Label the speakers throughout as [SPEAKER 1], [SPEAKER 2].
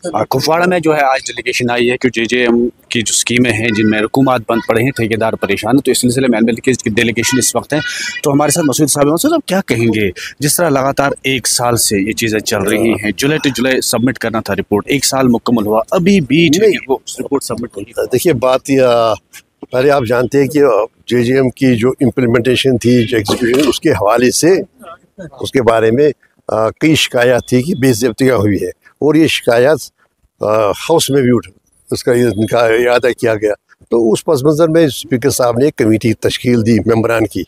[SPEAKER 1] कुपवाड़ा में जो है आज डेलीगेशन आई है कि जेजेएम की जो स्कीमें हैं जिनमें रकूमात बंद पड़े हैं, ठेकेदार परेशान हैं, तो इस सिलसिले में एनएमएल की डेलीगेशन इस वक्त है। तो हमारे साथ मसूद साहब हैं। मसूद साहब क्या कहेंगे, जिस तरह लगातार एक साल से ये चीज़ें चल रही हैं, जुलाई टू जुलाई सबमिट करना था रिपोर्ट, एक साल मुकम्मल हुआ, अभी भी वो रिपोर्ट सबमिट नहीं।
[SPEAKER 2] देखिए बात पहले आप जानते हैं कि जेजेएम की जो इम्प्लीमेंटेशन थी, जो एग्जीक्यूशन, उसके हवाले से उसके बारे में कई शिकायत थी कि बेइज्जतियाँ हुई है, और ये शिकायत हाउस में भी उसका इरादा किया गया। तो उस पस मंज़र में स्पीकर साहब ने एक कमेटी तश्कील दी मेंबरान की,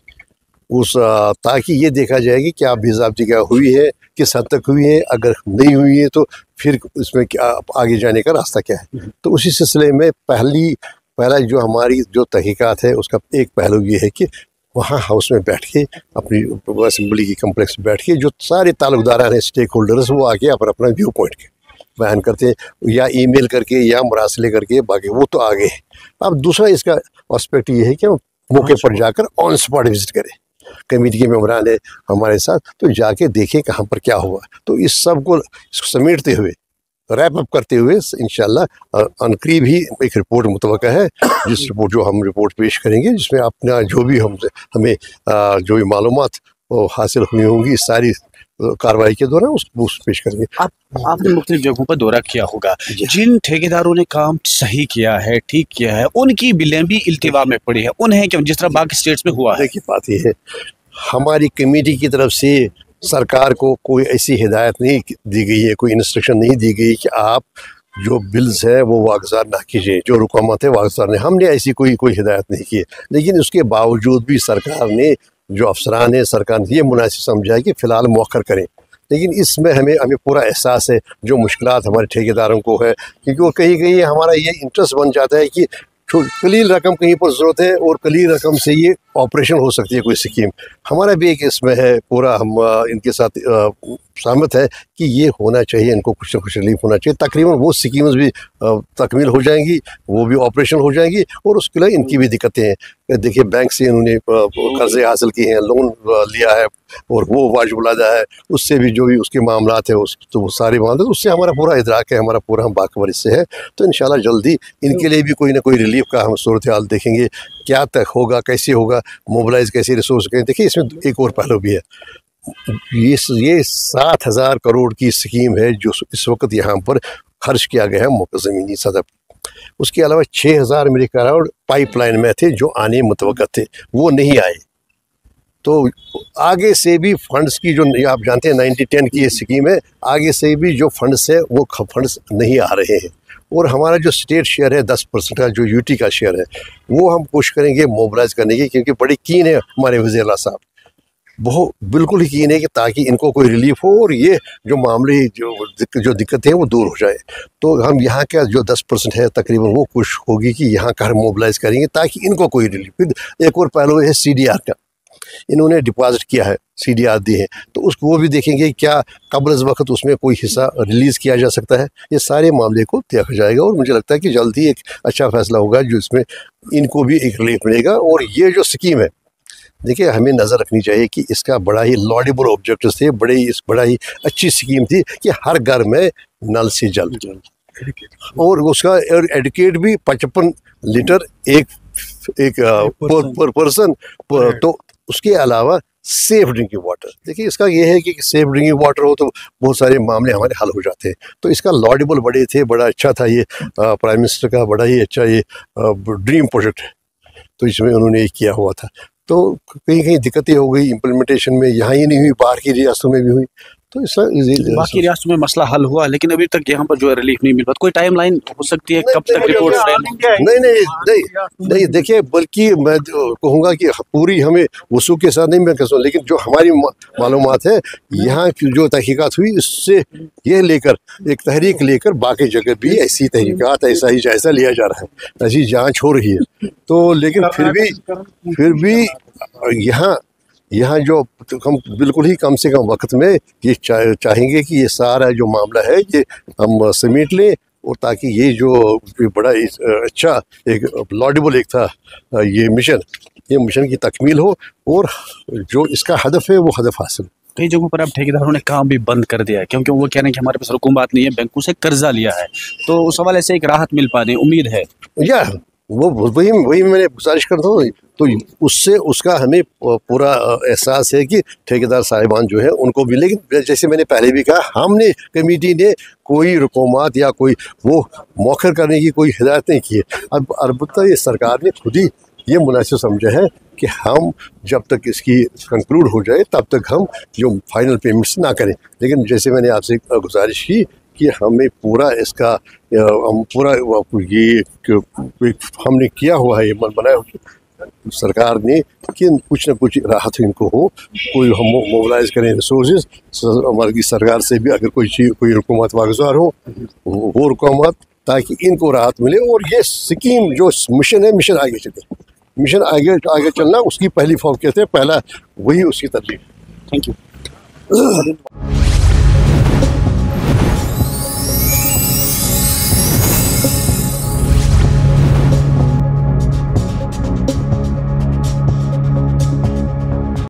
[SPEAKER 2] ताकि ये देखा जाए कि क्या बेइज्जतियाँ हुई है, किस हद तक हुई है, अगर नहीं हुई है तो फिर इसमें क्या आगे जाने का रास्ता क्या है। तो उसी सिलसिले में पहला जो हमारी जो तहकीकात है उसका एक पहलू ये है कि वहाँ हाउस में बैठ के अपनी असम्बली की कम्प्लेक्स में बैठ के जो सारे ताल्लुकदार हैं, स्टेक होल्डर्स, वो आके अपना व्यू पॉइंट के बयान करते हैं, या ईमेल करके या मुरासले करके, बाकी वो तो आगे है। अब दूसरा इसका एस्पेक्ट ये है कि हम मौके पर जाकर ऑन स्पॉट विजिट करें। कमेटी के मेंबरान है हमारे साथ, तो जाके देखें कहाँ पर क्या हुआ। तो इस सब को समेटते हुए, रैप अप करते हुए इंशाल्लाह अनकरीब ही एक रिपोर्ट मुतवक्का है, जिस रिपोर्ट जो हम रिपोर्ट पेश करेंगे, जिसमें अपना जो भी हमें जो भी मालूमात हासिल हुई होंगी सारी कार्रवाई के दौरान उसको पेश करेंगे।
[SPEAKER 1] आपने मुख्तलिफ जगहों पर दौरा किया होगा, जिन ठेकेदारों ने काम सही किया है, ठीक किया है, उनकी बिलें भी इल्तिवा में पड़ी है, उन्हें क्यों, जिस तरह बाकी स्टेट्स में हुआ है।
[SPEAKER 2] देखिए बात ये है, हमारी कमेटी की तरफ से सरकार को कोई ऐसी हिदायत नहीं दी गई है, कोई इंस्ट्रक्शन नहीं दी गई कि आप जो बिल्स है वो वागजार ना कीजिए, जो रुकावत है वागजार ने, हमने ऐसी कोई हिदायत नहीं की है। लेकिन उसके बावजूद भी सरकार ने, जो अफसरान है, सरकार ने ये मुनासिब समझा है कि फ़िलहाल मौखर करें। लेकिन इसमें हमें पूरा एहसास है जो मुश्किलात हमारे ठेकेदारों को है, क्योंकि वो कहीं हमारा ये इंटरेस्ट बन जाता है कि कलील रकम कहीं पर ज़रूरत है और कलील रकम से ये ऑपरेशन हो सकती है कोई स्कीम। हमारा भी एक इसमें है, पूरा हम इनके साथ सहमत है कि ये होना चाहिए, इनको कुछ ना कुछ रिलीफ होना चाहिए। तकरीबन वो स्कीम्स भी तकमील हो जाएंगी, वो भी ऑपरेशन हो जाएंगी, और उसके लिए इनकी भी दिक्कतें हैं। देखिए बैंक से इन्होंने कर्जे हासिल किए हैं, लोन लिया है, और वो वाजिब-उल-अदा है, उससे भी जो भी उसके मामलात है तो वो सारे मामले, उससे हमारा पूरा इदराक है, हमारा पूरा हम बाखबर इससे है। तो इंशाल्लाह जल्दी इनके लिए भी कोई ना कोई रिलीफ का हम सूरत हाल देखेंगे, क्या तक होगा, कैसे होगा, मोबिलाइज कैसे रिसोर्स करें। देखिए इसमें एक और पहलू भी है, ये 7,000 करोड़ की स्कीम है जो इस वक्त यहाँ पर खर्च किया गया है ज़मीनी सतह पर। उसके अलावा 6,000 मेरे करोड़ पाइपलाइन में थे जो आने मुतवक्का थे, वो नहीं आए। तो आगे से भी फंड्स की जो आप जानते हैं 90-10 की ये स्कीम है, आगे से भी जो फंड्स है वो फंड्स नहीं आ रहे हैं। और हमारा जो स्टेट शेयर है 10% का, जो यूटी का शेयर है, वो हम कोशिश करेंगे मोबिलाइज करने की, क्योंकि बड़ी कीन है हमारे वज़ीर आला साहब, बहुत बिल्कुल ही कीन है कि ताकि इनको कोई रिलीफ हो और ये जो मामले जो दिक्कतें हैं वो दूर हो जाए। तो हम यहाँ का जो 10% है तकरीबन वो कोशिश होगी कि यहाँ का हम मोबिलाइज करेंगे ताकि इनको कोई रिलीफ। फिर एक और पहलू है CDR का, इन्होंने डिपॉजिट किया है, CDR दी है, तो उसको वो भी देखेंगे क्या कब्ल इस वक्त उसमें कोई हिस्सा रिलीज़ किया जा सकता है। ये सारे मामले को देखा जाएगा और मुझे लगता है कि जल्द ही एक अच्छा फैसला होगा जो इसमें इनको भी एक रिलीफ मिलेगा। और ये जो स्कीम है, देखिए हमें नज़र रखनी चाहिए कि इसका बड़ा ही लॉडेबल ऑब्जेक्टिव थे, बड़ा ही अच्छी स्कीम थी कि हर घर में नल से जल, और उसका एडिकेट भी 55 लीटर एक पर पर्सन, तो उसके अलावा सेफ ड्रिंकिंग वाटर। देखिए इसका ये है कि सेफ ड्रिंकिंग वाटर हो तो बहुत सारे मामले हमारे हल हो जाते हैं। तो इसका लॉडेबल बड़े थे, बड़ा अच्छा था, ये प्राइम मिनिस्टर का बड़ा ही अच्छा ये ड्रीम प्रोजेक्ट है, तो इसमें उन्होंने किया हुआ था। तो कहीं दिक्कतें हो गई इम्प्लीमेंटेशन में, यहाँ ही नहीं हुई, बाहर की रियासतों में भी हुई, तो
[SPEAKER 1] बाकी रियासतों में मसला हल हुआ, लेकिन अभी तक यहाँ पर जो है रिलीफ नहीं मिल पाता। कोई टाइम लाइन हो सकती है कब तक रिपोर्ट
[SPEAKER 2] नहीं, देखिए बल्कि मैं कहूँगा कि पूरी हमें वसूख के साथ नहीं मैं कहूँ, लेकिन जो हमारी मालूमात है यहाँ की जो तहकीकात हुई, उससे ये लेकर एक तहरीक लेकर बाकी जगह भी ऐसी तहकीकात, ऐसा ही जायज़ा लिया जा रहा है, ऐसी जाँच हो रही है। तो लेकिन फिर भी यहाँ जो हम बिल्कुल ही कम से कम वक्त में ये चाहेंगे कि ये सारा जो मामला है ये हम समेट लें, और ताकि ये जो बड़ा अच्छा एक लॉडेबल एक था ये मिशन की तकमील हो, और जो इसका हदफ है वो हदफ हासिल।
[SPEAKER 1] कई जगहों पर अब ठेकेदारों ने काम भी बंद कर दिया है, क्योंकि वो कह रहे हैं कि हमारे पास रकूमत नहीं है, बैंकों से कर्जा लिया है। तो उस हवाले से एक राहत मिल पाने उम्मीद है।
[SPEAKER 2] या वो वही वही मैंने गुजारिश करता हूँ, तो उससे उसका हमें पूरा एहसास है कि ठेकेदार साहिबान जो है उनको भी, लेकिन जैसे मैंने पहले भी कहा, हमने कमेटी ने कोई रकूमत या कोई वो मौखर करने की कोई हिदायत नहीं की है। अब अलबत्ता ये सरकार ने खुद ही ये मुनासिब समझा है कि हम जब तक इसकी कंक्लूड हो जाए तब तक हम जो फाइनल पेमेंट्स ना करें। लेकिन जैसे मैंने आपसे गुजारिश की कि हमें पूरा इसका हम पूरा ये हमने किया हुआ है, ये मन बनाया हुआ सरकार ने कि कुछ ना कुछ राहत इनको हो, कोई हम मोबिलाइज करें रिसोर्सेज हमारी सरकार से भी, अगर कोई चीज़ कोई रकूमत वागुजार हो वो रकूमत, ताकि इनको राहत मिले और ये स्कीम जो मिशन है मिशन आगे चले। मिशन आगे चलना उसकी पहली फौकियत है, पहला वही उसकी तरजीह।
[SPEAKER 1] Thank you.